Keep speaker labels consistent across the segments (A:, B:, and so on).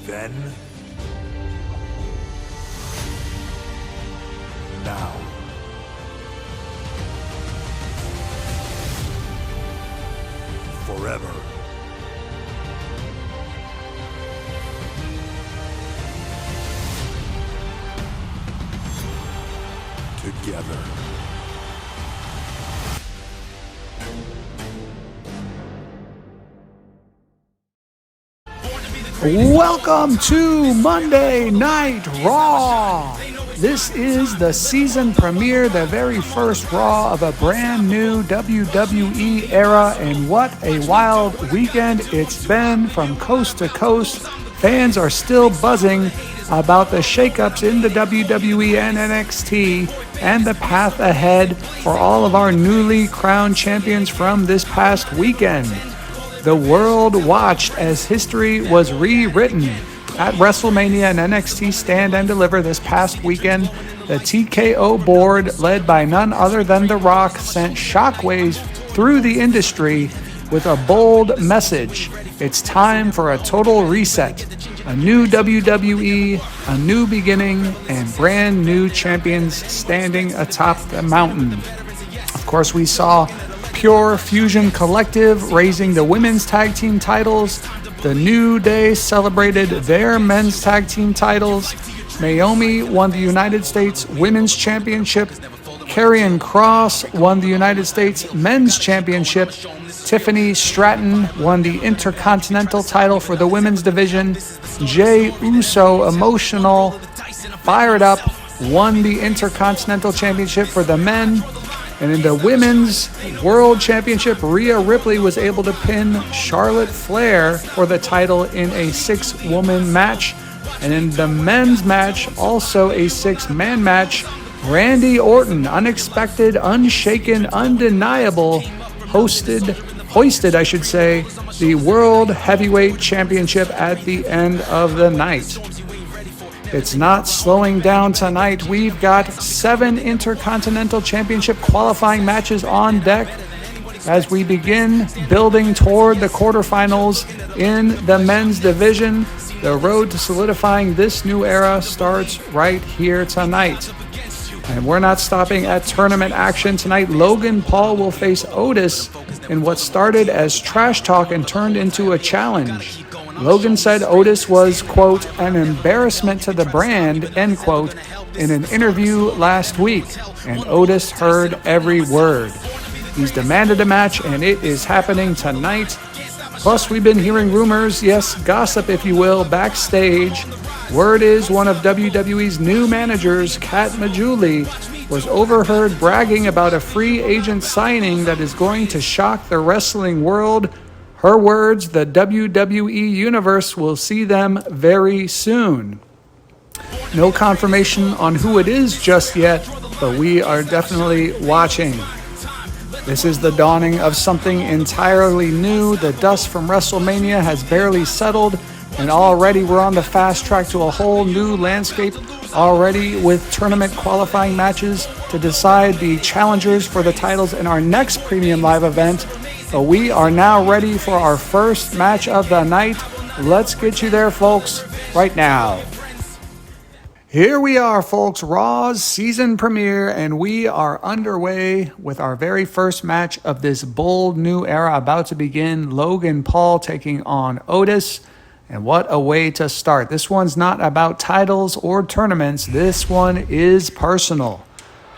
A: Then, now, forever. Together.
B: Welcome to Monday Night Raw. This is the season premiere, the very first Raw of a brand new WWE era, and what a wild weekend it's been from coast to coast. Fans are still buzzing about the shakeups in the WWE and NXT and the path ahead for all of our newly crowned champions from this past weekend. The world watched as history was rewritten. At WrestleMania and NXT Stand and Deliver this past weekend, the TKO board, led by none other than The Rock, sent shockwaves through the industry with a bold message. It's time for a total reset. A new WWE, a new beginning, and brand new champions standing atop the mountain. Of course, we saw Pure Fusion Collective raising the women's tag team titles. The New Day celebrated their men's tag team titles. Naomi won the United States Women's Championship. Karrion Kross won the United States Men's Championship. Tiffany Stratton won the Intercontinental title for the women's division. Jey Uso, emotional, fired up, won the Intercontinental Championship for the men. And in the Women's World Championship, Rhea Ripley was able to pin Charlotte Flair for the title in a 6-woman match. And in the men's match, also a 6-man match, Randy Orton, unexpected, unshaken, undeniable, hoisted, the World Heavyweight Championship at the end of the night. It's not slowing down tonight. We've got 7 Intercontinental Championship qualifying matches on deck as we begin building toward the quarterfinals in the men's division. The road to solidifying this new era starts right here tonight. And we're not stopping at tournament action tonight. Logan Paul will face Otis in what started as trash talk and turned into a challenge. Logan said Otis was, quote, an embarrassment to the brand, end quote, in an interview last week, and Otis heard every word. He's demanded a match, and it is happening tonight. Plus, we've been hearing rumors, yes, gossip, if you will, backstage. Word is one of WWE's new managers, Kat Majuli, was overheard bragging about a free agent signing that is going to shock the wrestling world. Her words, the WWE Universe will see them very soon. No confirmation on who it is just yet, but we are definitely watching. This is the dawning of something entirely new. The dust from WrestleMania has barely settled, and already we're on the fast track to a whole new landscape, already with tournament qualifying matches to decide the challengers for the titles in our next premium live event. But we are now ready for our first match of the night. Let's get you there, folks, right now. Here we are, folks, Raw's season premiere, and we are underway with our very first match of this bold new era about to begin. Logan Paul taking on Otis, and what a way to start. This one's not about titles or tournaments. This one is personal.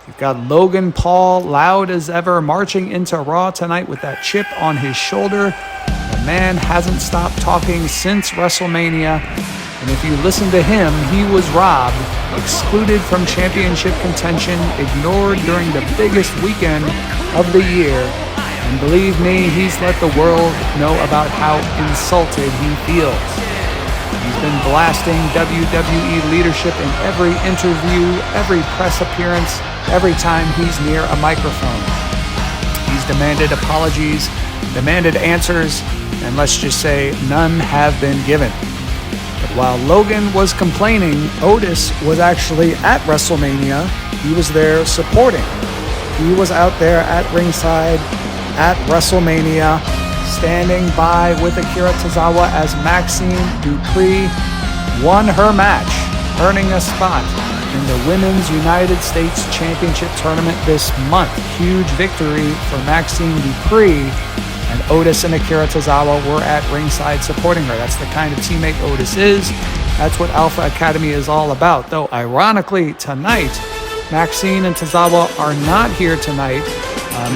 B: You've got Logan Paul, loud as ever, marching into Raw tonight with that chip on his shoulder. The man hasn't stopped talking since WrestleMania. And if you listen to him, he was robbed, excluded from championship contention, ignored during the biggest weekend of the year. And believe me, he's let the world know about how insulted he feels. He's been blasting WWE leadership in every interview, every press appearance, every time he's near a microphone. He's demanded apologies, demanded answers, and let's just say none have been given. But while Logan was complaining, Otis was actually at WrestleMania. He was there supporting. He was out there at ringside at WrestleMania, standing by with Akira Tozawa as Maxine Dupree won her match, earning a spot in the Women's United States Championship Tournament this month. Huge victory for Maxine Dupree, and Otis and Akira Tozawa were at ringside supporting her. That's the kind of teammate Otis is. That's what Alpha Academy is all about. Though, ironically, tonight, Maxine and Tozawa are not here tonight.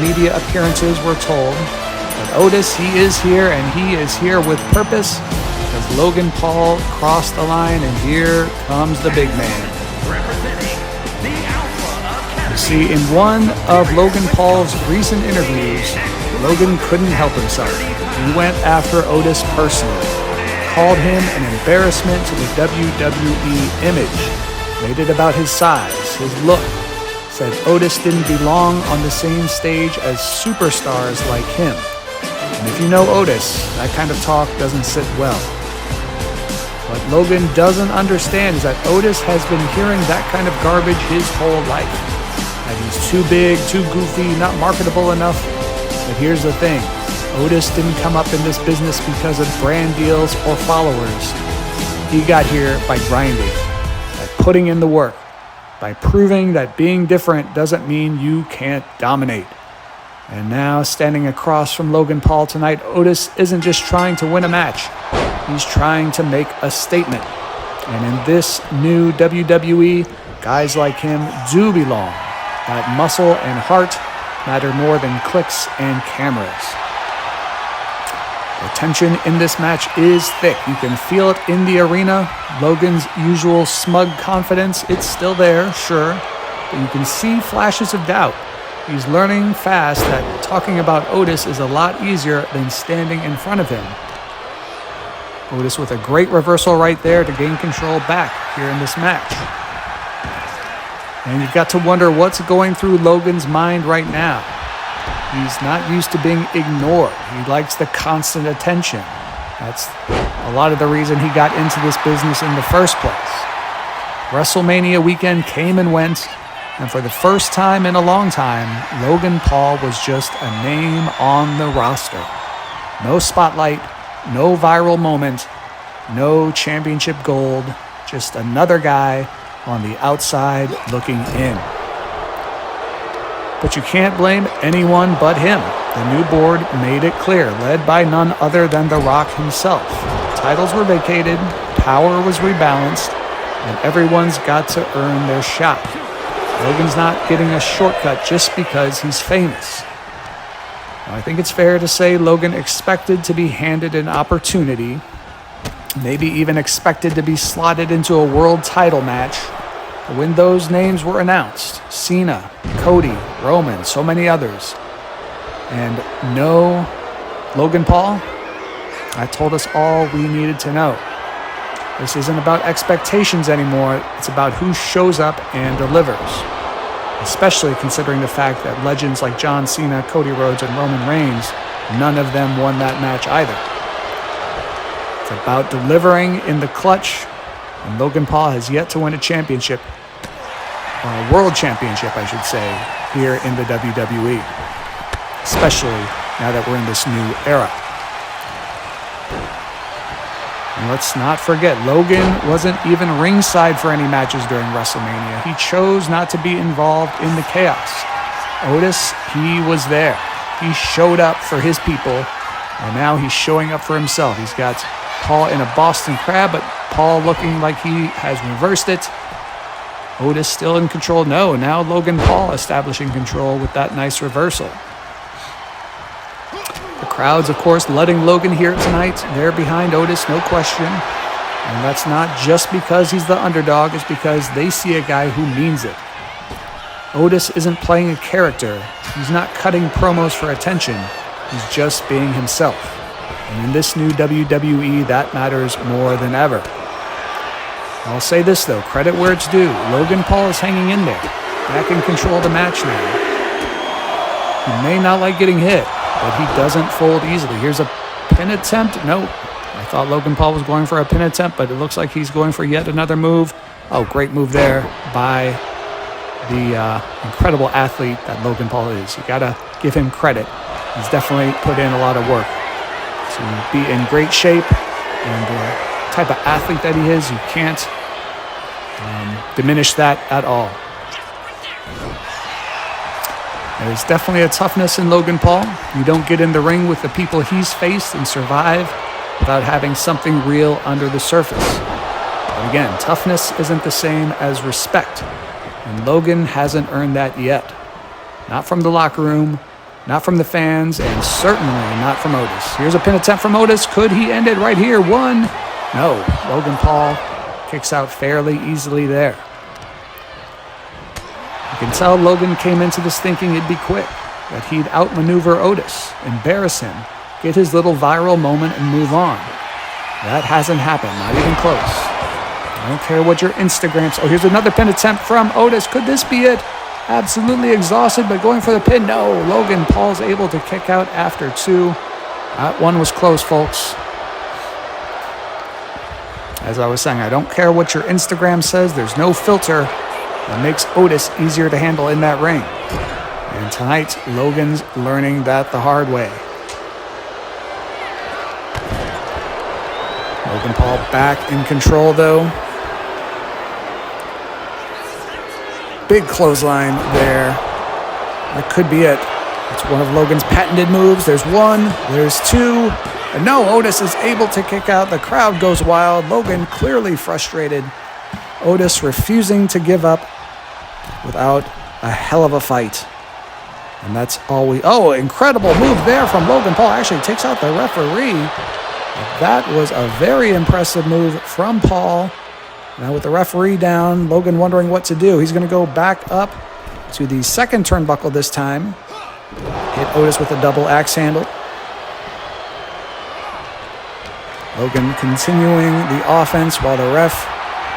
B: Media appearances were told. But Otis, he is here, and he is here with purpose, because Logan Paul crossed the line, and here comes the big man. You see, in one of Logan Paul's recent interviews, Logan couldn't help himself. He went after Otis personally, called him an embarrassment to the WWE image, made it about his size, his look, said Otis didn't belong on the same stage as superstars like him. And if you know Otis, that kind of talk doesn't sit well. What Logan doesn't understand is that Otis has been hearing that kind of garbage his whole life. That he's too big, too goofy, not marketable enough. But here's the thing. Otis didn't come up in this business because of brand deals or followers. He got here by grinding, by putting in the work, by proving that being different doesn't mean you can't dominate. And now, standing across from Logan Paul tonight, Otis isn't just trying to win a match. He's trying to make a statement. And in this new WWE, guys like him do belong. That muscle and heart matter more than clicks and cameras. The tension in this match is thick. You can feel it in the arena. Logan's usual smug confidence, it's still there, sure, but you can see flashes of doubt. He's learning fast that talking about Otis is a lot easier than standing in front of him. Otis with a great reversal right there to gain control back here in this match. And you've got to wonder what's going through Logan's mind right now. He's not used to being ignored. He likes the constant attention. That's a lot of the reason he got into this business in the first place. WrestleMania weekend came and went, and for the first time in a long time, Logan Paul was just a name on the roster. No spotlight, no viral moment, no championship gold, just another guy on the outside looking in. But you can't blame anyone but him. The new board made it clear, led by none other than The Rock himself. Titles were vacated, power was rebalanced, and everyone's got to earn their shot. Logan's not getting a shortcut just because he's famous. Now, I think it's fair to say Logan expected to be handed an opportunity, maybe even expected to be slotted into a world title match. When those names were announced, Cena, Cody, Roman, so many others, and no Logan Paul, that told us all we needed to know. This isn't about expectations anymore, it's about who shows up and delivers, especially considering the fact that legends like John Cena, Cody Rhodes, and Roman Reigns, none of them won that match either. It's about delivering in the clutch, and Logan Paul has yet to win a championship, or a world championship, I should say, here in the WWE, especially now that we're in this new era. And let's not forget, Logan wasn't even ringside for any matches during WrestleMania. He chose not to be involved in the chaos. Otis, he was there. He showed up for his people, and now he's showing up for himself. He's got Paul in a Boston Crab, but Paul looking like he has reversed it. Otis still in control. No, now Logan Paul establishing control with that nice reversal. The crowd's, of course, letting Logan hear it tonight. They're behind Otis, no question. And that's not just because he's the underdog. It's because they see a guy who means it. Otis isn't playing a character. He's not cutting promos for attention. He's just being himself. And in this new WWE, that matters more than ever. I'll say this, though, credit where it's due. Logan Paul is hanging in there, back in control of the match now. He may not like getting hit, but he doesn't fold easily. Here's a pin attempt. Nope. I thought Logan Paul was going for a pin attempt, but it looks like he's going for yet another move. Oh, great move there by the incredible athlete that Logan Paul is. You got to give him credit. He's definitely put in a lot of work to be in great shape and type of athlete that he is. You can't diminish that at all. There's definitely a toughness in Logan Paul. You don't get in the ring with the people he's faced and survive without having something real under the surface. But again, toughness isn't the same as respect. And Logan hasn't earned that yet. Not from the locker room, not from the fans, and certainly not from Otis. Here's a pin attempt from Otis. Could he end it right here? One. No. Logan Paul kicks out fairly easily there. You can tell Logan came into this thinking it'd be quick, that he'd outmaneuver Otis, embarrass him, get his little viral moment and move on. That hasn't happened, not even close. I don't care what your Instagram... Oh, here's another pin attempt from Otis. Could this be it? Absolutely exhausted, but going for the pin. No, Logan Paul's able to kick out after two. That one was close, folks. As I was saying, I don't care what your Instagram says. There's no filter that makes Otis easier to handle in that ring. And tonight, Logan's learning that the hard way. Logan Paul back in control, though. Big clothesline there. That could be it. It's one of Logan's patented moves. There's one, there's two. And no, Otis is able to kick out. The crowd goes wild. Logan clearly frustrated. Otis refusing to give up without a hell of a fight. And that's all we... Oh, incredible move there from Logan Paul. Actually takes out the referee. That was a very impressive move from Paul. Now with the referee down, Logan wondering what to do. He's going to go back up to the second turnbuckle this time. Hit Otis with a double axe handle. Logan continuing the offense while the ref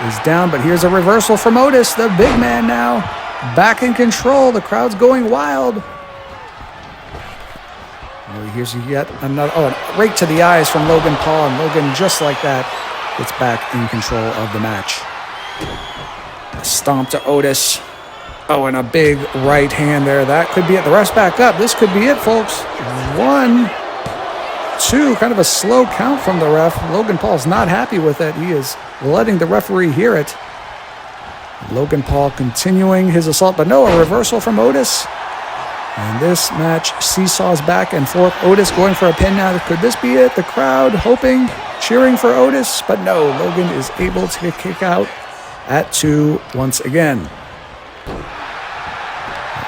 B: is down. But here's a reversal from Otis, the big man now. Back in control. The crowd's going wild. Here's yet another... Oh, a rake to the eyes from Logan Paul. And Logan, just like that, gets back in control of the match. A stomp to Otis. Oh, and a big right hand there. That could be it. The ref's back up. This could be it, folks. 1, 2. Kind of a slow count from the ref. Logan Paul's not happy with it. He is letting the referee hear it. Logan Paul continuing his assault. But no, a reversal from Otis. And this match seesaws back and forth. Otis going for a pin now. Could this be it? The crowd hoping, cheering for Otis. But no, Logan is able to kick out at 2 once again.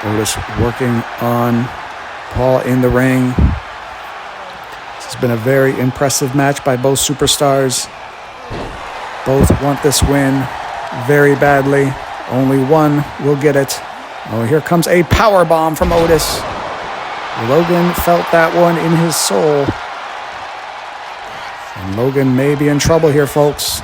B: Otis working on Paul in the ring. This has been a very impressive match by both superstars. Both want this win very badly. Only one will get it. Oh, here comes a power bomb from Otis. Logan felt that one in his soul. And Logan may be in trouble here, folks.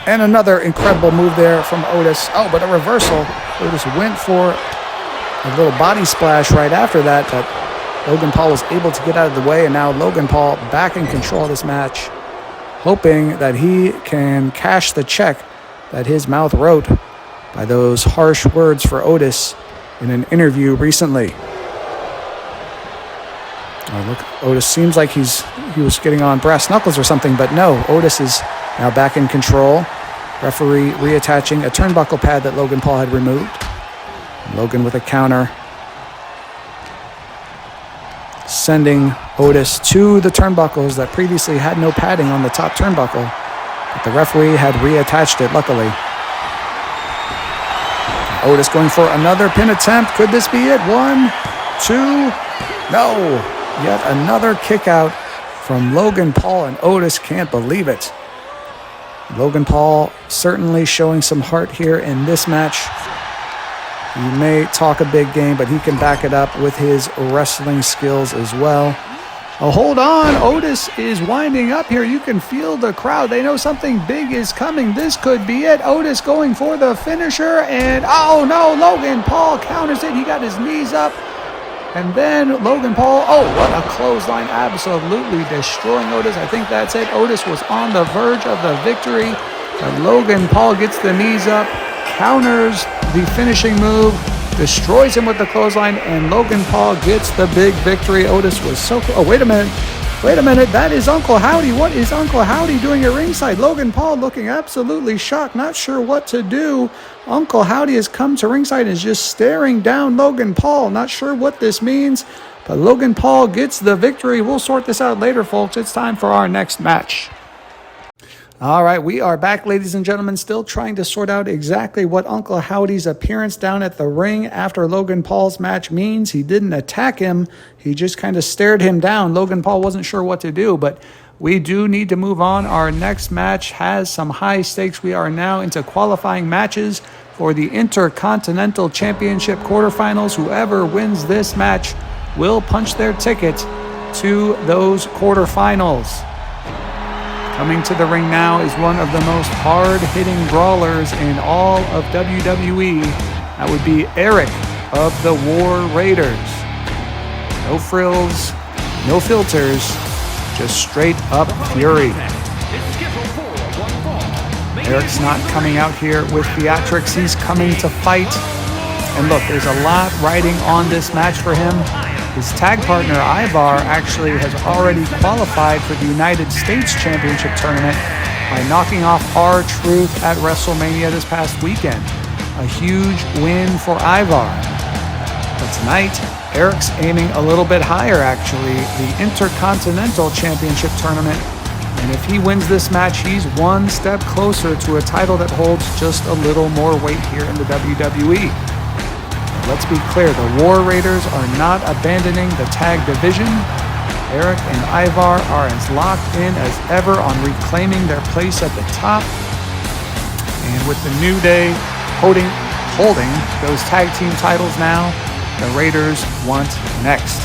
B: And another incredible move there from Otis. Oh, but a reversal. Otis went for a little body splash right after that, but Logan Paul was able to get out of the way, and now Logan Paul back in control of this match, hoping that he can cash the check that his mouth wrote by those harsh words for Otis in an interview recently. Oh, look, Otis seems like he was getting on brass knuckles or something, but no, Otis is now back in control. Referee reattaching a turnbuckle pad that Logan Paul had removed. Logan with a counter, sending Otis to the turnbuckles that previously had no padding on the top turnbuckle. But the referee had reattached it, luckily. Otis going for another pin attempt. Could this be it? 1, 2. No. Yet another kick out from Logan Paul, and Otis can't believe it. Logan Paul certainly showing some heart here in this match. He may talk a big game, but he can back it up with his wrestling skills as well. Oh, hold on. Otis is winding up here. You can feel the crowd. They know something big is coming. This could be it. Otis going for the finisher. And, oh, no, Logan Paul counters it. He got his knees up. And then Logan Paul, oh, what a clothesline. Absolutely destroying Otis. I think that's it. Otis was on the verge of the victory. But Logan Paul gets the knees up, counters the finishing move, destroys him with the clothesline, and Logan Paul gets the big victory. Otis was so... Oh, wait a minute. Wait a minute, that is Uncle Howdy. What is Uncle Howdy doing at ringside? Logan Paul looking absolutely shocked, not sure what to do. Uncle Howdy has come to ringside and is just staring down Logan Paul. Not sure what this means, but Logan Paul gets the victory. We'll sort this out later, folks. It's time for our next match. All right, we are back, ladies and gentlemen, still trying to sort out exactly what Uncle Howdy's appearance down at the ring after Logan Paul's match means. He didn't attack him. He just kind of stared him down. Logan Paul wasn't sure what to do, but we do need to move on. Our next match has some high stakes. We are now into qualifying matches for the Intercontinental Championship quarterfinals. Whoever wins this match will punch their ticket to those quarterfinals. Coming to the ring now is one of the most hard-hitting brawlers in all of WWE. That would be Eric of the War Raiders. No frills, no filters, just straight up fury. Eric's not coming out here with theatrics. He's coming to fight. And look, there's a lot riding on this match for him. His tag partner, Ivar, actually has already qualified for the United States Championship Tournament by knocking off R-Truth at WrestleMania this past weekend. A huge win for Ivar. But tonight, Eric's aiming a little bit higher, actually, the Intercontinental Championship Tournament. And if he wins this match, he's one step closer to a title that holds just a little more weight here in the WWE. Let's be clear, the War Raiders are not abandoning the tag division. Eric and Ivar are as locked in as ever on reclaiming their place at the top. And with the New Day holding those tag team titles now, the Raiders want next.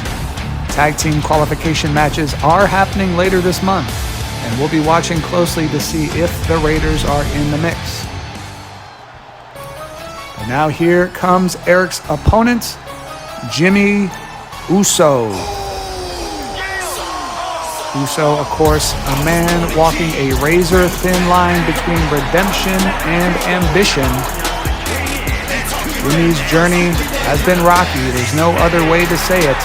B: Tag team qualification matches are happening later this month, and we'll be watching closely to see if the Raiders are in the mix. Now here comes Eric's opponent, Jimmy Uso. Uso, of course, a man walking a razor-thin line between redemption and ambition. Jimmy's journey has been rocky. There's no other way to say it.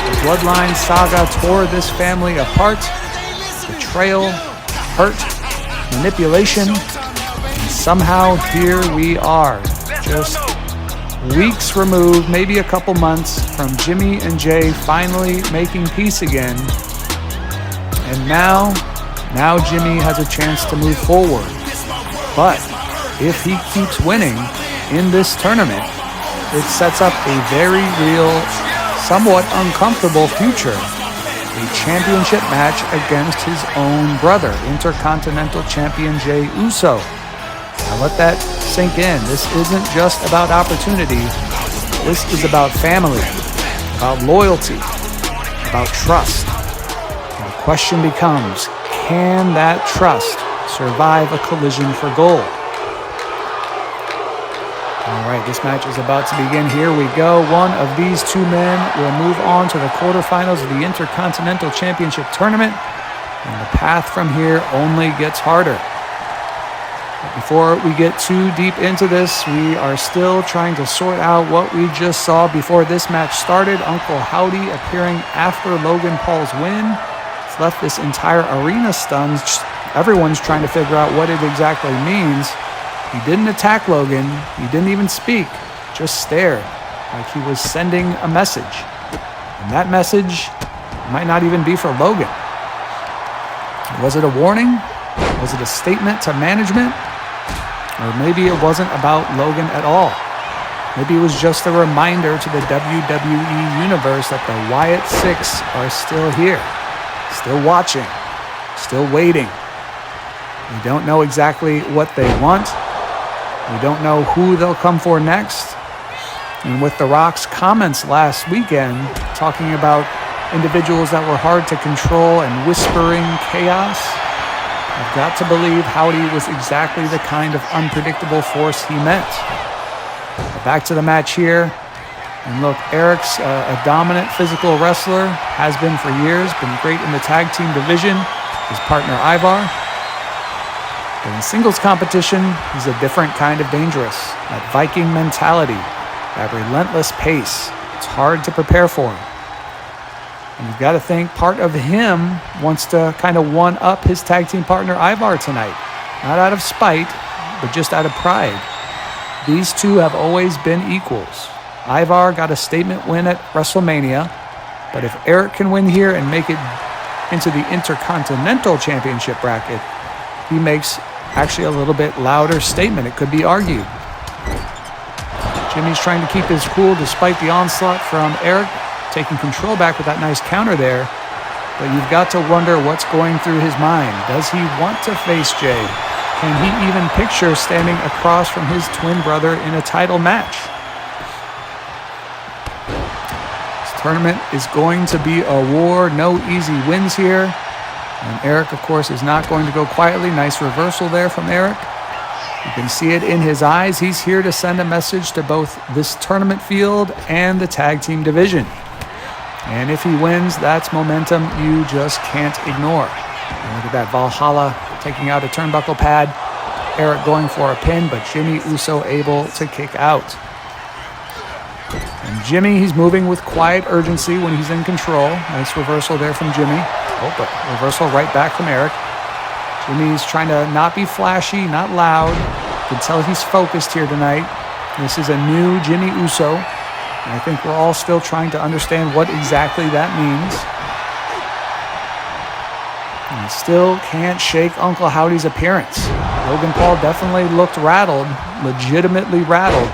B: The Bloodline saga tore this family apart. Betrayal, hurt, manipulation, and somehow here we are. Just weeks removed, maybe a couple months, from Jimmy and Jay finally making peace again. And now Jimmy has a chance to move forward. But if he keeps winning in this tournament, it sets up a very real, somewhat uncomfortable future. A championship match against his own brother, Intercontinental Champion Jey Uso. Now let that sink in. This isn't just about opportunity. This is about family, about loyalty, about trust. And the question becomes, can that trust survive a collision for gold? All right, this match is about to begin. Here we go. One of these two men will move on to the quarterfinals of the Intercontinental Championship Tournament, and the path from here only gets harder. Before we get too deep into this, we are still trying to sort out what we just saw before this match started. Uncle Howdy appearing after Logan Paul's win. It's left this entire arena stunned. Everyone's trying to figure out what it exactly means. He didn't attack Logan. He didn't even speak. Just stared like he was sending a message. And that message might not even be for Logan. Was it a warning? Was it a statement to management? Or maybe it wasn't about Logan at all. Maybe it was just a reminder to the WWE Universe that the Wyatt Six are still here, still watching, still waiting. We don't know exactly what they want. We don't know who they'll come for next. And with The Rock's comments last weekend, talking about individuals that were hard to control and whispering chaos, I've got to believe Howdy was exactly the kind of unpredictable force he meant. But back to the match here. And look, Eric's a dominant physical wrestler, has been for years, been great in the tag team division. His partner Ivar. But in singles competition, he's a different kind of dangerous. That Viking mentality, that relentless pace. It's hard to prepare for him. And you've got to think part of him wants to kind of one-up his tag team partner Ivar tonight. Not out of spite, but just out of pride. These two have always been equals. Ivar got a statement win at WrestleMania, but if Eric can win here and make it into the Intercontinental Championship bracket, he makes actually a little bit louder statement, it could be argued. Jimmy's trying to keep his cool despite the onslaught from Eric, taking control back with that nice counter there. But you've got to wonder what's going through his mind. Does he want to face Jay? Can he even picture standing across from his twin brother in a title match? This tournament is going to be a war, no easy wins here. And Eric, of course, is not going to go quietly. Nice reversal there from Eric. You can see it in his eyes. He's here to send a message to both this tournament field and the tag team division. And if he wins, that's momentum you just can't ignore. And look at that, Valhalla taking out a turnbuckle pad. Eric going for a pin, but Jimmy Uso able to kick out. And Jimmy, he's moving with quiet urgency when he's in control. Nice reversal there from Jimmy. Oh, but reversal right back from Eric. Jimmy's trying to not be flashy, not loud. You can tell he's focused here tonight. This is a new Jimmy Uso. And I think we're all still trying to understand what exactly that means. And still can't shake Uncle Howdy's appearance. Logan Paul definitely looked rattled, legitimately rattled,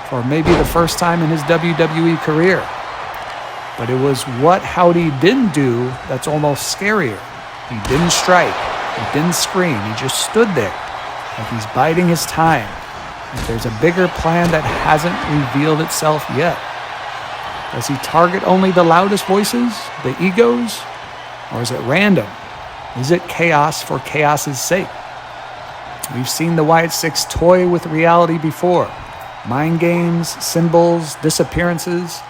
B: for maybe the first time in his WWE career. But it was what Howdy didn't do that's almost scarier. He didn't strike. He didn't scream. He just stood there like he's biding his time. Like there's a bigger plan that hasn't revealed itself yet. Does he target only the loudest voices, the egos, or is it random? Is it chaos for chaos's sake? We've seen the Wyatt Six toy with reality before. Mind games, symbols, disappearances.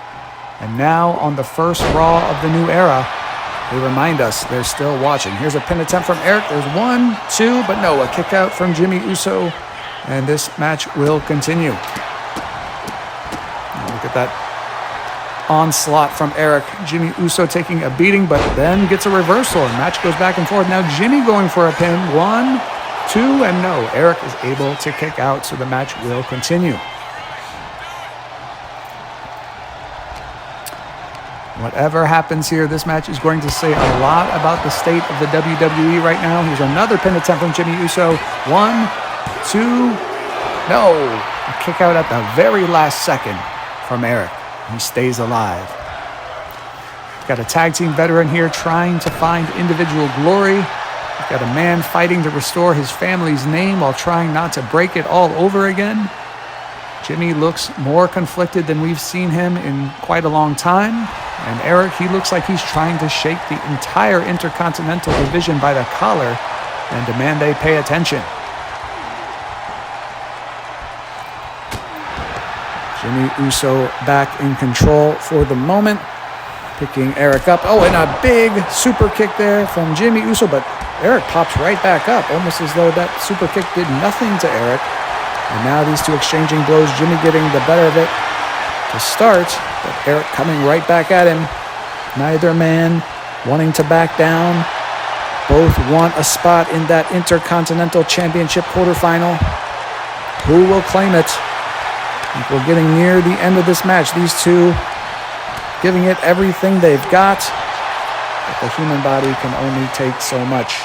B: And now on the first Raw of the new era, they remind us they're still watching. Here's a pin attempt from Eric. There's 1, 2, but no, a kick out from Jimmy Uso. And this match will continue. Look at that onslaught from Eric. Jimmy Uso taking a beating, but then gets a reversal. And match goes back and forth. Now Jimmy going for a pin. 1, 2, and no. Eric is able to kick out, so the match will continue. Whatever happens here, this match is going to say a lot about the state of the WWE right now. Here's another pin attempt from Jimmy Uso. 1, 2, no. A kick out at the very last second from Eric. He stays alive. Got a tag team veteran here trying to find individual glory. We've got a man fighting to restore his family's name while trying not to break it all over again. Jimmy looks more conflicted than we've seen him in quite a long time. And Eric, he looks like he's trying to shake the entire Intercontinental Division by the collar and demand they pay attention. Jimmy Uso back in control for the moment, picking Eric up. Oh, and a big super kick there from Jimmy Uso, but Eric pops right back up, almost as though that super kick did nothing to Eric. And now these two exchanging blows, Jimmy getting the better of it to start, but Eric coming right back at him. Neither man wanting to back down. Both want a spot in that Intercontinental Championship quarterfinal. Who will claim it? I think we're getting near the end of this match. These two giving it everything they've got, but the human body can only take so much.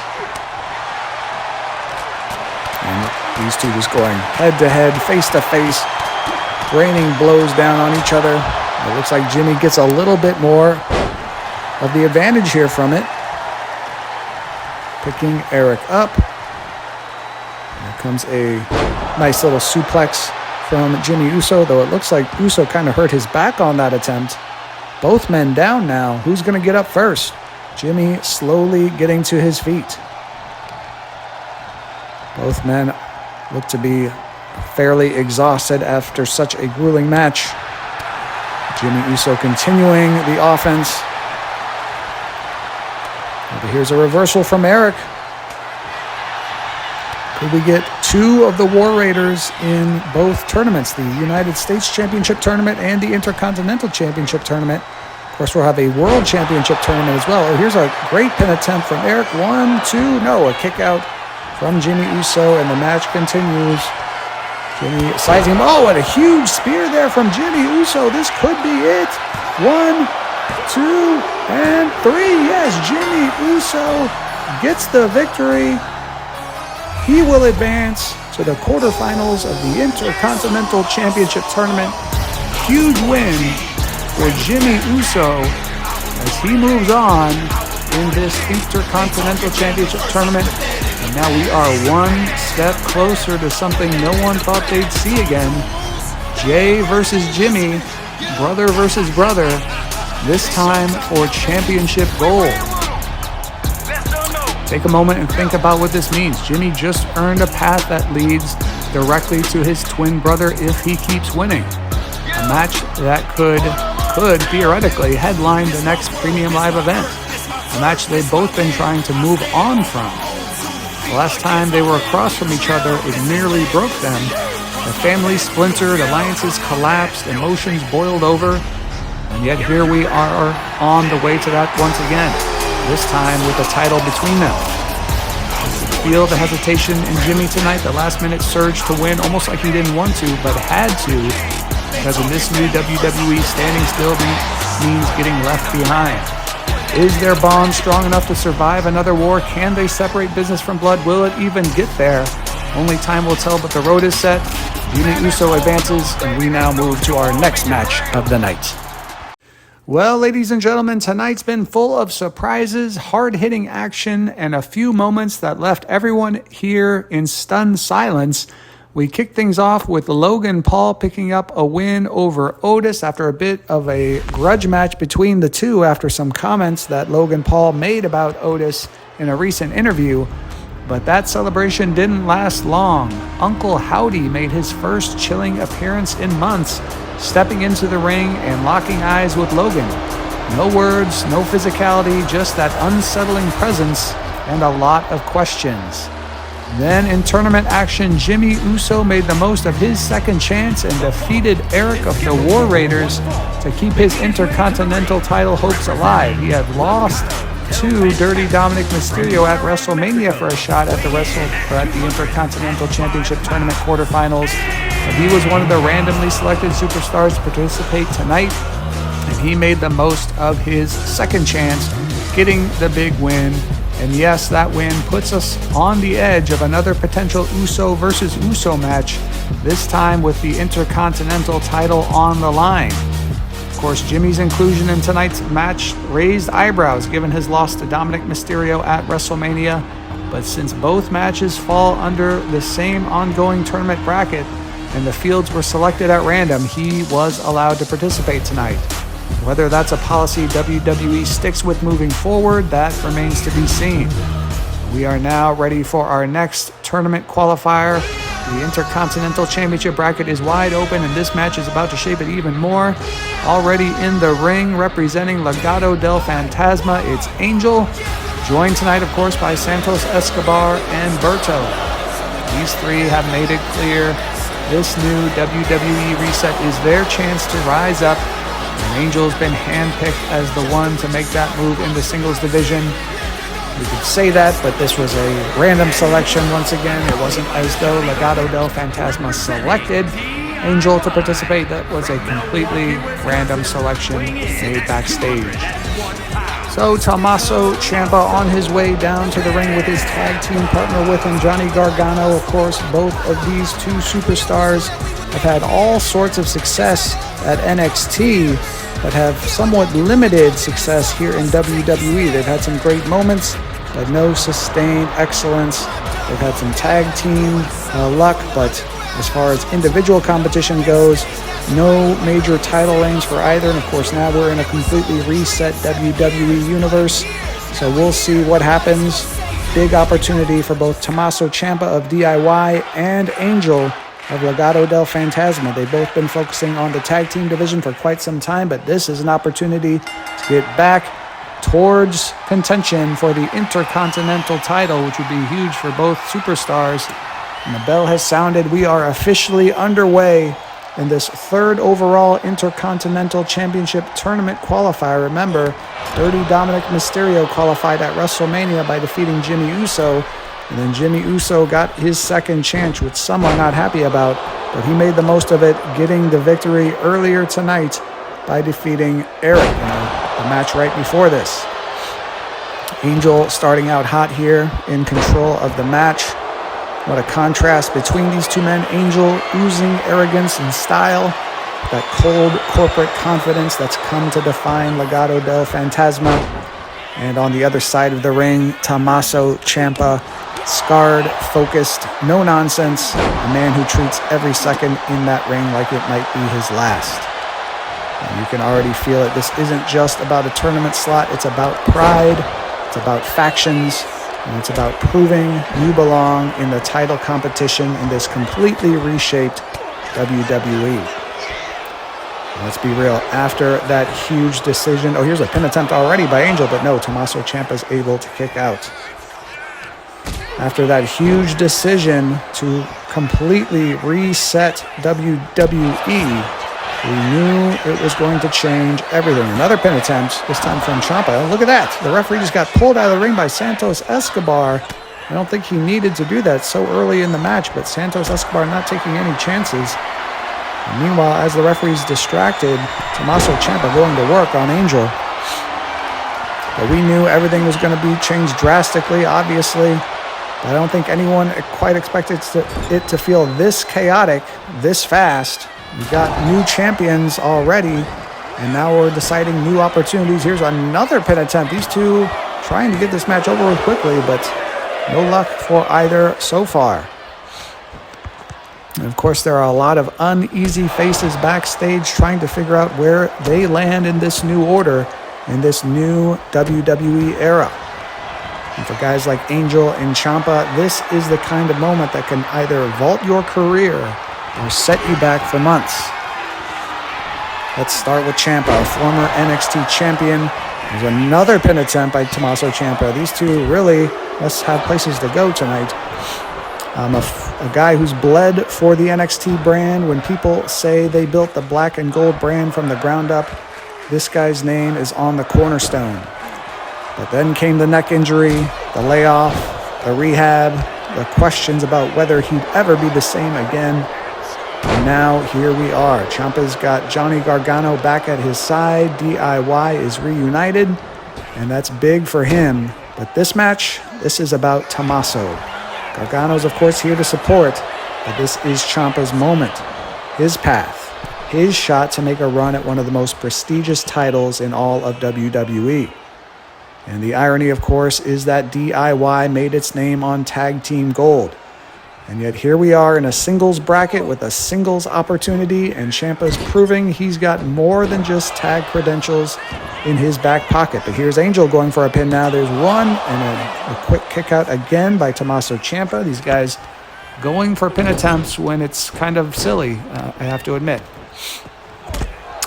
B: And these two just going head to head, face to face, raining blows down on each other. It looks like Jimmy gets a little bit more of the advantage here from it. Picking Eric up. Here comes a nice little suplex from Jimmy Uso, though it looks like Uso kind of hurt his back on that attempt. Both men down now. Who's going to get up first? Jimmy slowly getting to his feet. Both men look to be fairly exhausted after such a grueling match. Jimmy Uso continuing the offense. But here's a reversal from Eric. Could we get two of the War Raiders in both tournaments, the United States Championship Tournament and the Intercontinental Championship Tournament, course, we'll have a World Championship tournament as well. Oh, here's a great pin attempt from Eric. 1, 2, no, a kick out from Jimmy Uso, and the match continues. Jimmy sizing him. Oh, what a huge spear there from Jimmy Uso. This could be it. 1, 2, and 3. Yes, Jimmy Uso gets the victory. He will advance to the quarterfinals of the Intercontinental Championship Tournament. Huge win for Jimmy Uso as he moves on in this Intercontinental Championship Tournament. And now we are one step closer to something no one thought they'd see again. Jay versus Jimmy, brother versus brother, this time for championship gold. Take a moment and think about what this means. Jimmy just earned a path that leads directly to his twin brother if he keeps winning. A match that could theoretically headline the next Premium Live event. A match they've both been trying to move on from. The last time they were across from each other, it nearly broke them. The family splintered, alliances collapsed, emotions boiled over, and yet here we are on the way to that once again, this time with the title between them. Feel the hesitation in Jimmy tonight, the last minute surge to win, almost like he didn't want to, but had to, because in this new WWE, standing still means getting left behind. Is their bond strong enough to survive another war? Can they separate business from blood? Will it even get there? Only time will tell, but the road is set. Jimmy Uso advances, and we now move to our next match of the night. Well, ladies and gentlemen, tonight's been full of surprises, hard-hitting action, and a few moments that left everyone here in stunned silence. We kicked things off with Logan Paul picking up a win over Otis after a bit of a grudge match between the two after some comments that Logan Paul made about Otis in a recent interview. But that celebration didn't last long. Uncle Howdy made his first chilling appearance in months, stepping into the ring and locking eyes with Logan. No words, no physicality, just that unsettling presence and a lot of questions. Then in tournament action, Jimmy Uso made the most of his second chance and defeated Eric of the War Raiders to keep his Intercontinental title hopes alive. He had lost to Dirty Dominic Mysterio at WrestleMania for a shot at the Intercontinental Championship Tournament quarterfinals. But he was one of the randomly selected superstars to participate tonight, and he made the most of his second chance, getting the big win. And yes, that win puts us on the edge of another potential Uso versus Uso match, this time with the Intercontinental title on the line. Of course, Jimmy's inclusion in tonight's match raised eyebrows given his loss to Dominic Mysterio at WrestleMania. But since both matches fall under the same ongoing tournament bracket and the fields were selected at random, he was allowed to participate tonight. Whether that's a policy WWE sticks with moving forward, that remains to be seen. We are now ready for our next tournament qualifier. The Intercontinental Championship bracket is wide open, and this match is about to shape it even more. Already in the ring, representing Legado del Fantasma, it's Angel, joined tonight, of course, by Santos Escobar and Berto. These three have made it clear this new WWE reset is their chance to rise up. And Angel's been handpicked as the one to make that move in the singles division. We could say that, but this was a random selection once again. It wasn't as though Legado del Fantasma selected Angel to participate. That was a completely random selection made backstage. So Tommaso Ciampa on his way down to the ring with his tag team partner with him, Johnny Gargano. Of course, both of these two superstars have had all sorts of success at NXT, but have somewhat limited success here in WWE. They've had some great moments, but no sustained excellence. They've had some tag team luck, but as far as individual competition goes, no major title reigns for either. And of course, now we're in a completely reset WWE universe, so we'll see what happens. Big opportunity for both Tommaso Ciampa of DIY and Angel of Legado del Fantasma. They've both been focusing on the tag team division for quite some time, but this is an opportunity to get back towards contention for the Intercontinental title, which would be huge for both superstars. And the bell has sounded. We are officially underway in this third overall Intercontinental Championship Tournament qualifier. Remember, Dirty Dominic Mysterio qualified at WrestleMania by defeating Jimmy Uso, and then Jimmy Uso got his second chance, which some are not happy about, but he made the most of it, getting the victory earlier tonight by defeating Eric in the match right before this. Angel starting out hot here, in control of the match. What a contrast between these two men. Angel oozing arrogance and style, that cold corporate confidence that's come to define Legado del Fantasma. And on the other side of the ring, Tommaso Ciampa, scarred, focused, no nonsense, a man who treats every second in that ring like it might be his last. And you can already feel it. This isn't just about a tournament slot. It's about pride. It's about factions. And it's about proving you belong in the title competition in this completely reshaped WWE. Let's be real. After that huge decision, oh, here's a pin attempt already by Angel, but no, Tommaso Ciampa's able to kick out. After that huge decision to completely reset WWE, we knew it was going to change everything. Another pin attempt, this time from Ciampa. Oh, look at that. The referee just got pulled out of the ring by Santos Escobar. I don't think he needed to do that so early in the match, but Santos Escobar not taking any chances. And meanwhile, as the referee's distracted, Tommaso Ciampa going to work on Angel. But we knew everything was going to be changed drastically, obviously. But I don't think anyone quite expected it to feel this chaotic, this fast. We've got new champions already, and now we're deciding new opportunities. Here's another pin attempt. These two trying to get this match over with quickly, but no luck for either so far. And of course, there are a lot of uneasy faces backstage trying to figure out where they land in this new order, in this new WWE era. And for guys like Angel and Ciampa, this is the kind of moment that can either vault your career or set you back for months. Let's start with Ciampa, former NXT champion. There's another pin attempt by Tommaso Ciampa. These two really must have places to go tonight. A guy who's bled for the NXT brand. When people say they built the black and gold brand from the ground up, this guy's name is on the cornerstone. But then came the neck injury, the layoff, the rehab, the questions about whether he'd ever be the same again. And now here we are. Ciampa's got Johnny Gargano back at his side. DIY is reunited, and that's big for him. But this match, this is about Tommaso. Gargano's, of course, here to support, but this is Ciampa's moment, his path, his shot to make a run at one of the most prestigious titles in all of WWE. And the irony, of course, is that DIY made its name on Tag Team Gold. And yet here we are in a singles bracket with a singles opportunity, and Ciampa's proving he's got more than just tag credentials in his back pocket. But here's Angel going for a pin now. There's one, and a quick kick out again by Tommaso Ciampa. These guys going for pin attempts when it's kind of silly, I have to admit.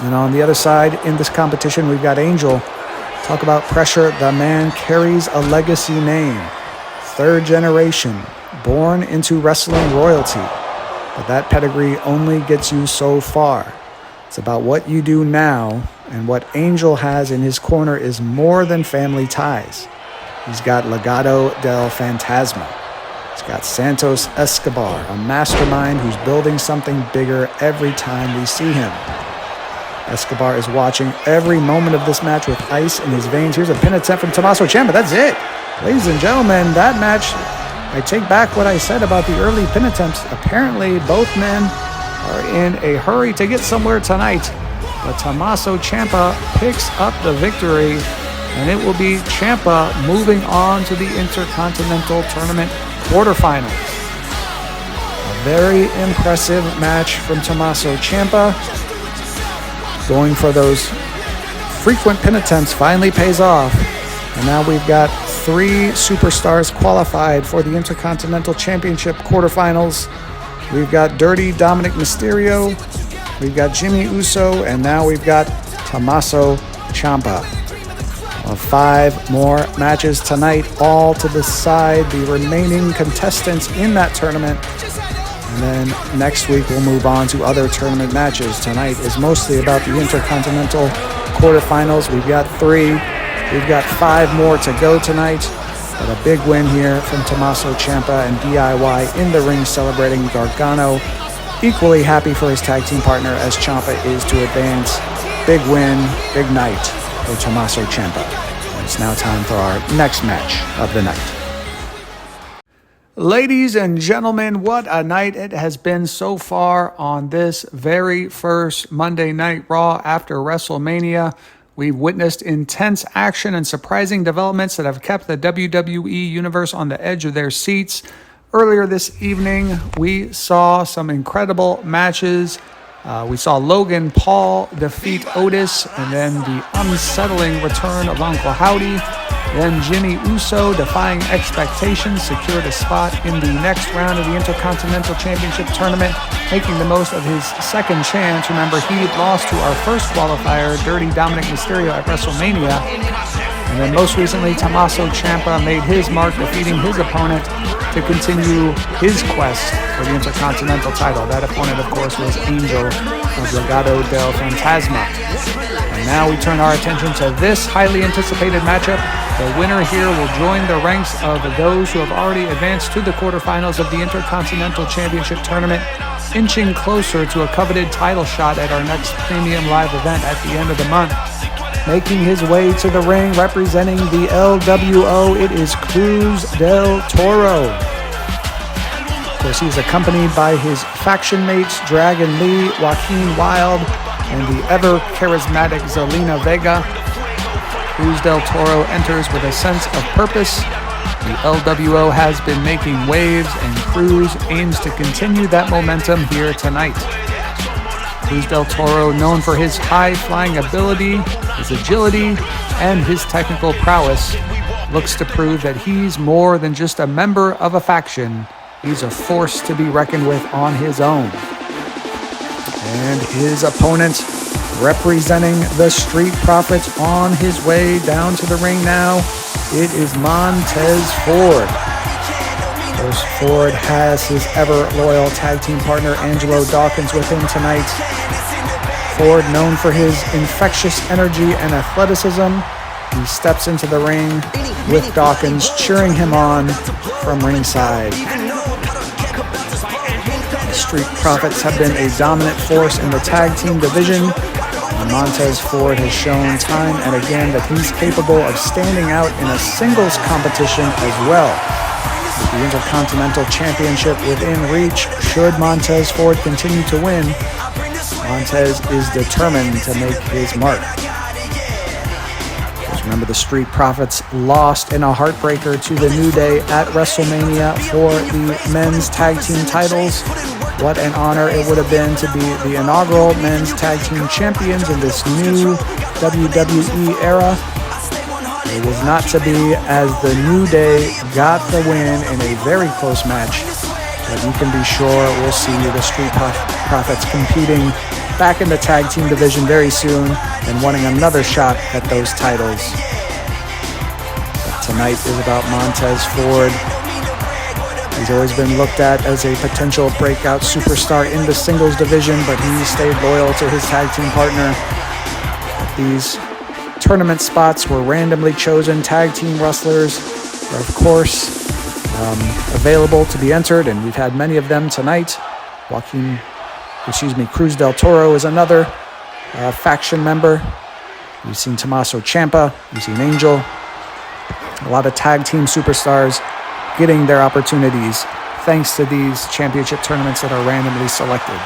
B: And on the other side in this competition, we've got Angel. Talk about pressure. The man carries a legacy name. Third generation. Born into wrestling royalty, but that pedigree only gets you so far. It's about what you do now, and what Angel has in his corner is more than family ties. He's got Legado del Fantasma. He's got Santos Escobar, a mastermind who's building something bigger every time we see him. Escobar is watching every moment of this match with ice in his veins. Here's a pin attempt from Tommaso Ciampa. That's it. Ladies and gentlemen, that match, I take back what I said about the early pin attempts. Apparently, both men are in a hurry to get somewhere tonight. But Tommaso Ciampa picks up the victory, and it will be Ciampa moving on to the Intercontinental Tournament quarterfinals. A very impressive match from Tommaso Ciampa. Going for those frequent pin attempts finally pays off. And now we've got 3 superstars qualified for the Intercontinental Championship quarterfinals. We've got Dirty Dominic Mysterio, we've got Jimmy Uso, and now we've got Tommaso Ciampa. 5 more matches tonight, all to decide the remaining contestants in that tournament. And then next week we'll move on to other tournament matches. Tonight is mostly about the Intercontinental quarterfinals. We've got 3. We've got 5 more to go tonight. But a big win here from Tommaso Ciampa and DIY in the ring celebrating Gargano. Equally happy for his tag team partner as Ciampa is to advance. Big win, big night for Tommaso Ciampa. And it's now time for our next match of the night. Ladies and gentlemen, what a night it has been so far on this very first Monday Night Raw after WrestleMania. We've witnessed intense action and surprising developments that have kept the WWE Universe on the edge of their seats. Earlier this evening, we saw some incredible matches. We saw Logan Paul defeat Otis, and then the unsettling return of Uncle Howdy. Then Jimmy Uso, defying expectations, secured a spot in the next round of the Intercontinental Championship Tournament, making the most of his second chance. Remember, he lost to our first qualifier, Dirty Dominic Mysterio, at WrestleMania. And then most recently, Tommaso Ciampa made his mark, defeating his opponent to continue his quest for the Intercontinental title. That opponent, of course, was Angel of Legado del Fantasma. And now we turn our attention to this highly anticipated matchup. The winner here will join the ranks of those who have already advanced to the quarterfinals of the Intercontinental Championship Tournament, inching closer to a coveted title shot at our next premium live event at the end of the month. Making his way to the ring, representing the LWO, it is Cruz del Toro. Of course, he's accompanied by his faction mates, Dragon Lee, Joaquin Wilde, and the ever-charismatic Zelina Vega. Cruz del Toro enters with a sense of purpose. The LWO has been making waves, and Cruz aims to continue that momentum here tonight. Cruz del Toro, known for his high-flying ability, his agility, and his technical prowess, looks to prove that he's more than just a member of a faction. He's a force to be reckoned with on his own. And his opponent, representing the Street Profits, on his way down to the ring now, it is Montez Ford. Of course, Ford has his ever-loyal tag team partner, Angelo Dawkins, with him tonight. Ford, known for his infectious energy and athleticism, he steps into the ring with Dawkins cheering him on from ringside. The Street Profits have been a dominant force in the tag team division, and Montez Ford has shown time and again that he's capable of standing out in a singles competition as well. With the Intercontinental Championship within reach, should Montez Ford continue to win, Montez is determined to make his mark. Just remember, the Street Profits lost in a heartbreaker to the New Day at WrestleMania for the men's tag team titles. What an honor it would have been to be the inaugural men's tag team champions in this new WWE era. It was not to be, as the New Day got the win in a very close match. But you can be sure we'll see the Street Profits competing back in the tag team division very soon and wanting another shot at those titles. But tonight is about Montez Ford. He's always been looked at as a potential breakout superstar in the singles division, but he stayed loyal to his tag team partner. These tournament spots were randomly chosen. Tag team wrestlers are, of course, available to be entered, and we've had many of them tonight. Cruz del Toro is another faction member. You've seen Tommaso Ciampa, you've seen Angel. A lot of tag team superstars getting their opportunities thanks to these championship tournaments that are randomly selected.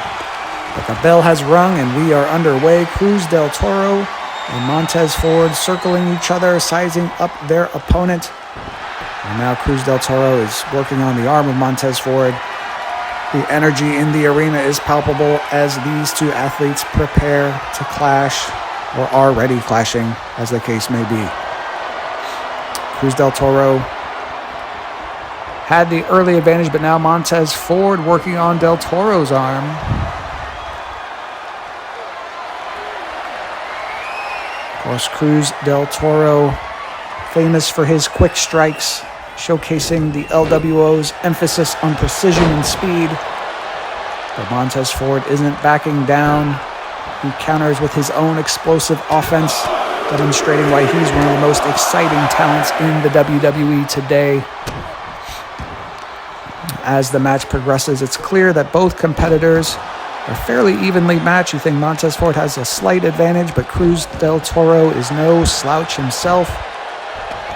B: But the bell has rung and we are underway. Cruz del Toro and Montez Ford circling each other, sizing up their opponent. And now Cruz del Toro is working on the arm of Montez Ford. The energy in the arena is palpable as these two athletes prepare to clash, or are already clashing, as the case may be. Cruz del Toro had the early advantage, but now Montez Ford working on del Toro's arm. Of course, Cruz del Toro, famous for his quick strikes, showcasing the LWO's emphasis on precision and speed. But Montez Ford isn't backing down. He counters with his own explosive offense, demonstrating why he's one of the most exciting talents in the WWE today. As the match progresses, it's clear that both competitors are fairly evenly matched. You think Montez Ford has a slight advantage, but Cruz del Toro is no slouch himself.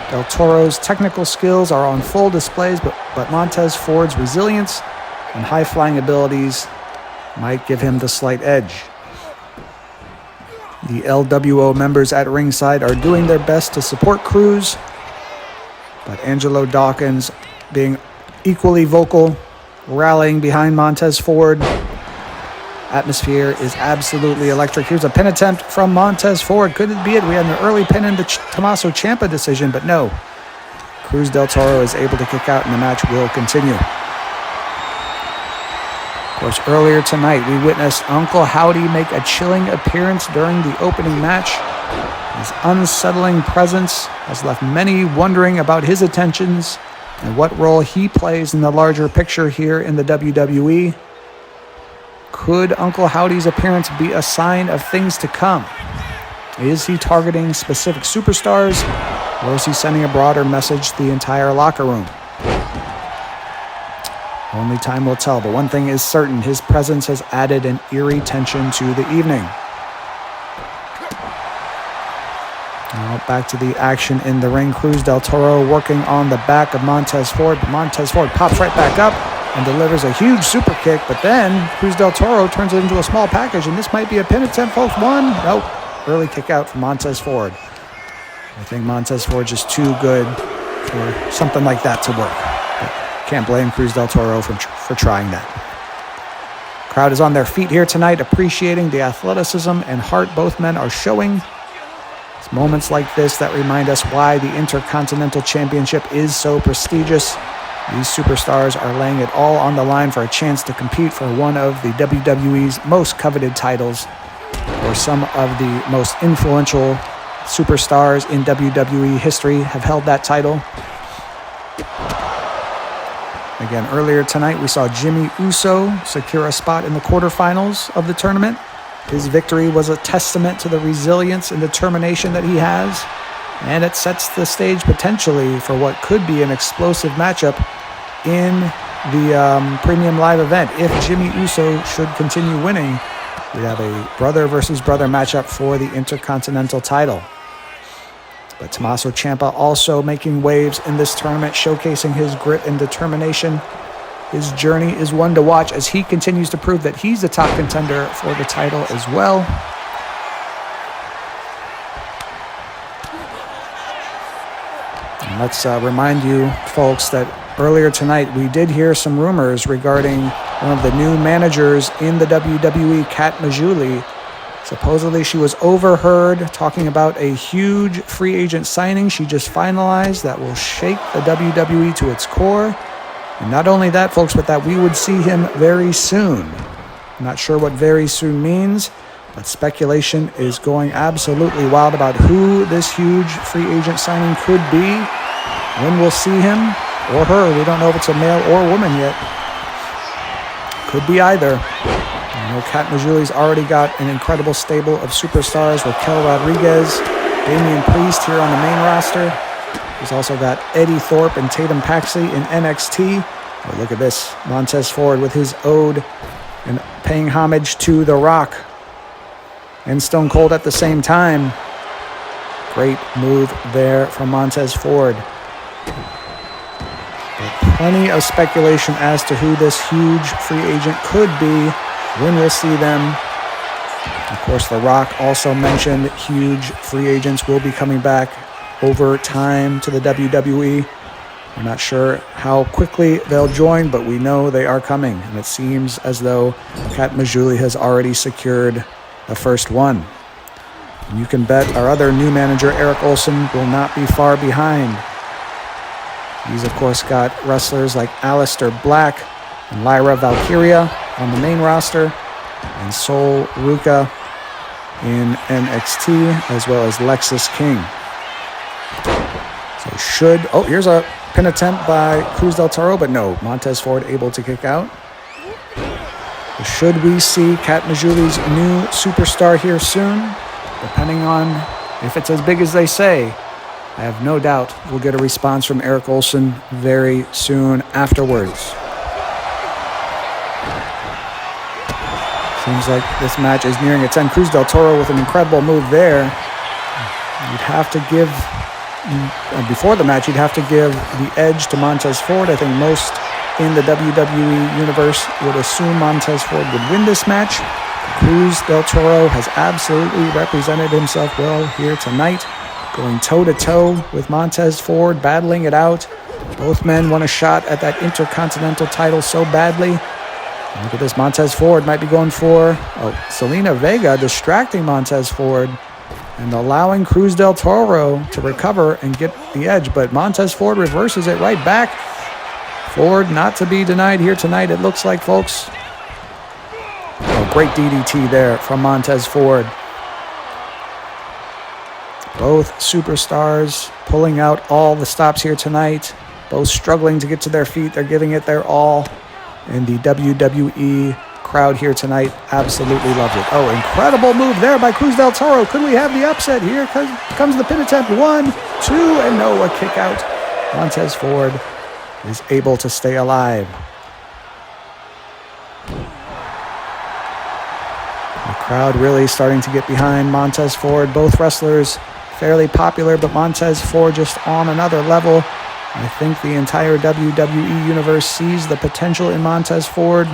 B: Del Toro's technical skills are on full displays, but Montez Ford's resilience and high-flying abilities might give him the slight edge. The LWO members at ringside are doing their best to support Cruz, but Angelo Dawkins being equally vocal, rallying behind Montez Ford. Atmosphere is absolutely electric. Here's a pin attempt from Montez Ford. Could it be it? We had an early pin in the Tommaso Ciampa decision, but no. Cruz del Toro is able to kick out, and the match will continue. Of course, earlier tonight, we witnessed Uncle Howdy make a chilling appearance during the opening match. His unsettling presence has left many wondering about his intentions and what role he plays in the larger picture here in the WWE. Could Uncle Howdy's appearance be a sign of things to come? Is he targeting specific superstars, or is he sending a broader message to the entire locker room? Only time will tell, but one thing is certain: his presence has added an eerie tension to the evening. Now back to the action in the ring. Cruz del Toro working on the back of Montez Ford, but Montez Ford pops right back up and delivers a huge super kick, but then Cruz del Toro turns it into a small package, and this might be a pin attempt, folks. One, nope, early kick out from Montez Ford. I think Montez Ford's just too good for something like that to work. But can't blame Cruz del Toro for trying that. Crowd is on their feet here tonight, appreciating the athleticism and heart both men are showing. It's moments like this that remind us why the Intercontinental Championship is so prestigious. These superstars are laying it all on the line for a chance to compete for one of the WWE's most coveted titles, or some of the most influential superstars in WWE history have held that title. Again, earlier tonight, we saw Jimmy Uso secure a spot in the quarterfinals of the tournament. His victory was a testament to the resilience and determination that he has, and it sets the stage potentially for what could be an explosive matchup in the premium live event. If Jimmy Uso should continue winning, we'd have a brother versus brother matchup for the Intercontinental title. But Tommaso Ciampa also making waves in this tournament, showcasing his grit and determination. His journey is one to watch as he continues to prove that he's the top contender for the title as well. And let's remind you, folks, that earlier tonight we did hear some rumors regarding one of the new managers in the WWE, Kat Majuli. Supposedly she was overheard talking about a huge free agent signing she just finalized that will shake the WWE to its core. And not only that, folks, but that we would see him very soon. I'm not sure what very soon means, but speculation is going absolutely wild about who this huge free agent signing could be, when we'll see him or her. We don't know if it's a male or a woman yet. Could be either. You know, Kat Majuli's already got an incredible stable of superstars: Raquel Rodriguez, Damian Priest here on the main roster. He's also got Eddie Thorpe and Tatum Paxley in NXT. Oh, look at this. Montez Ford with his ode and paying homage to The Rock and Stone Cold at the same time. Great move there from Montez Ford. But plenty of speculation as to who this huge free agent could be, when we'll see them. Of course, The Rock also mentioned huge free agents will be coming back over time to the WWE. We're not sure how quickly they'll join, but we know they are coming. And it seems as though Kat Majuli has already secured the first one. And you can bet our other new manager, Eric Olson, will not be far behind. He's, of course, got wrestlers like Aleister Black and Lyra Valkyria on the main roster, and Sol Ruka in NXT, as well as Lexis King. So here's a pin attempt by Cruz del Toro, but no, Montez Ford able to kick out. Should we see Kat Majuli's new superstar here soon? Depending on if it's as big as they say, I have no doubt we'll get a response from Eric Olson very soon afterwards. Seems like this match is nearing its end. Cruz del Toro with an incredible move there. You'd have to give, before the match, you'd have to give the edge to Montez Ford. I think most in the WWE universe would assume Montez Ford would win this match. Cruz del Toro has absolutely represented himself well here tonight, going toe-to-toe with Montez Ford, battling it out. Both men want a shot at that Intercontinental title so badly. And look at this, Montez Ford might be going for Selena Vega, distracting Montez Ford and allowing Cruz del Toro to recover and get the edge. But Montez Ford reverses it right back. Ford not to be denied here tonight, it looks like, folks. Oh, great DDT there from Montez Ford. Both superstars pulling out all the stops here tonight. Both struggling to get to their feet. They're giving it their all. And the WWE crowd here tonight absolutely loves it. Oh, incredible move there by Cruz del Toro. Could we have the upset? Here comes the pin attempt. 1, 2, and no, a kick out. Montez Ford is able to stay alive. The crowd really starting to get behind Montez Ford. Both wrestlers fairly popular, but Montez Ford just on another level. I think the entire WWE universe sees the potential in Montez Ford.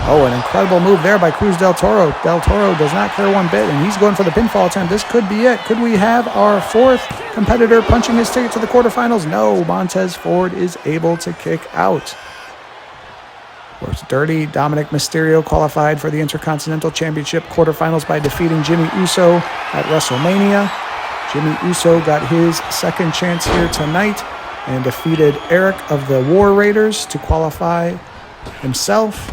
B: Oh, an incredible move there by Cruz del Toro. Del Toro does not care one bit, and he's going for the pinfall attempt. This could be it. Could we have our fourth competitor punching his ticket to the quarterfinals? No, Montez Ford is able to kick out. Of course, Dirty Dominic Mysterio qualified for the Intercontinental Championship quarterfinals by defeating Jimmy Uso at WrestleMania. Jimmy Uso got his second chance here tonight and defeated Eric of the War Raiders to qualify himself.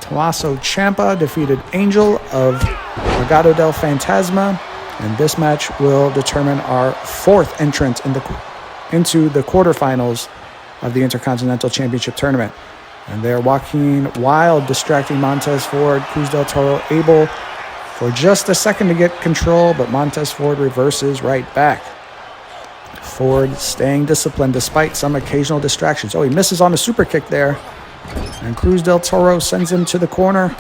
B: Tommaso Ciampa defeated Angel of Legado del Fantasma, and this match will determine our fourth entrant into the quarterfinals of the Intercontinental Championship Tournament. And they're walking wild, distracting Montez Ford. Cruz del Toro able for just a second to get control, but Montez Ford reverses right back. Ford staying disciplined despite some occasional distractions. Oh, he misses on a super kick there. And Cruz del Toro sends him to the corner.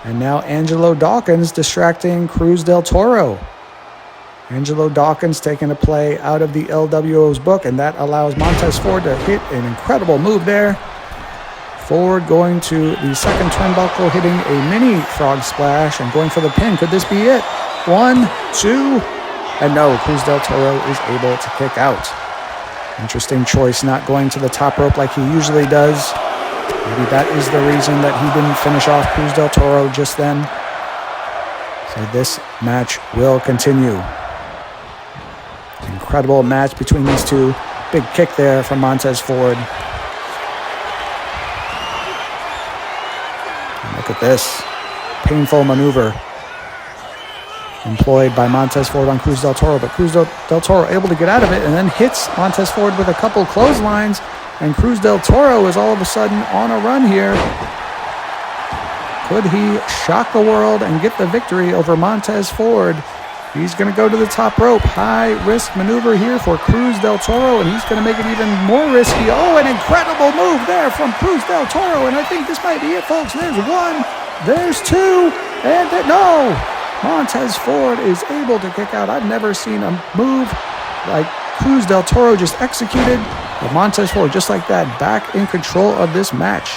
B: And now Angelo Dawkins distracting Cruz del Toro. Angelo Dawkins taking a play out of the LWO's book, and that allows Montez Ford to hit an incredible move there. Ford going to the second turnbuckle, hitting a mini frog splash and going for the pin. Could this be it? 1, 2, and no, Cruz del Toro is able to kick out. Interesting choice, not going to the top rope like he usually does. Maybe that is the reason that he didn't finish off Cruz del Toro just then. So this match will continue. Incredible match between these two. Big kick there from Montez Ford. And look at this. Painful maneuver employed by Montez Ford on Cruz del Toro, but Cruz del Toro able to get out of it and then hits Montez Ford with a couple clotheslines, and Cruz del Toro is all of a sudden on a run here. Could he shock the world and get the victory over Montez Ford? He's going to go to the top rope. High-risk maneuver here for Cruz del Toro, and he's going to make it even more risky. Oh, an incredible move there from Cruz del Toro, and I think this might be it, folks. There's 1, there's 2, and no! Montez Ford is able to kick out. I've never seen a move like Cruz del Toro just executed, but Montez Ford, just like that, back in control of this match.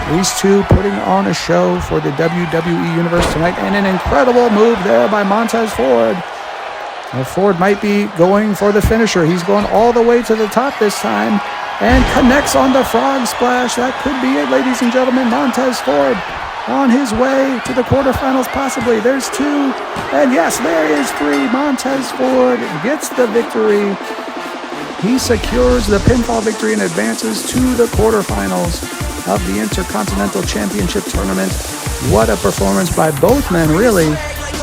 B: These two putting on a show for the WWE Universe tonight, and an incredible move there by Montez Ford. Now Ford might be going for the finisher. He's going all the way to the top this time and connects on the frog splash. That could be it, ladies and gentlemen. Montez Ford on his way to the quarterfinals, possibly. There's 2, and yes, there is 3. Montez Ford gets the victory. He secures the pinfall victory and advances to the quarterfinals of the Intercontinental Championship Tournament. What a performance by both men, really.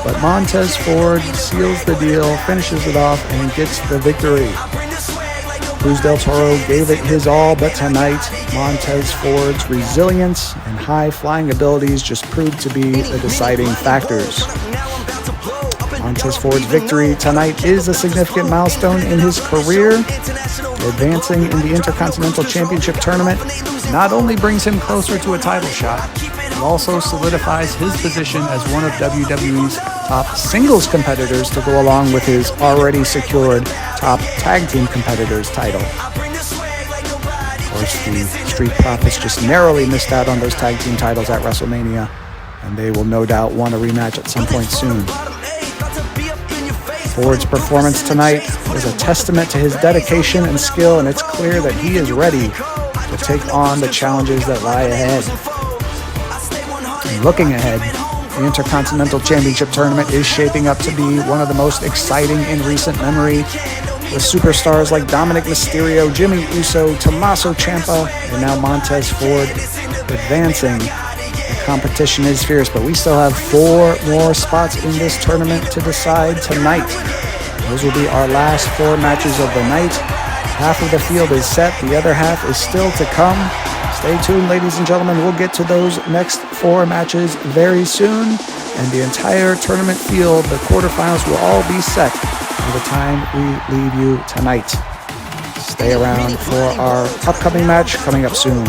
B: But Montez Ford seals the deal, finishes it off, and gets the victory. Cruz del Toro gave it his all, but tonight, Montez Ford's resilience and high-flying abilities just proved to be the deciding factors. Montez Ford's victory tonight is a significant milestone in his career. Advancing in the Intercontinental Championship tournament not only brings him closer to a title shot, it also solidifies his position as one of WWE's top singles competitors to go along with his already secured top tag team competitors title. Of course, the Street Profits just narrowly missed out on those tag team titles at WrestleMania, and they will no doubt want a rematch at some point soon. Ford's performance tonight is a testament to his dedication and skill, and it's clear that he is ready to take on the challenges that lie ahead. And looking ahead, the Intercontinental Championship Tournament is shaping up to be one of the most exciting in recent memory, with superstars like Dominic Mysterio, Jimmy Uso, Tommaso Ciampa, and now Montez Ford advancing. The competition is fierce, but we still have 4 more spots in this tournament to decide tonight. Those will be our last 4 matches of the night. Half of the field is set, the other half is still to come. Stay tuned, ladies and gentlemen. We'll get to those next 4 matches very soon, and the entire tournament field, the quarterfinals, will all be set by the time we leave you tonight. Stay around for our upcoming match coming up soon.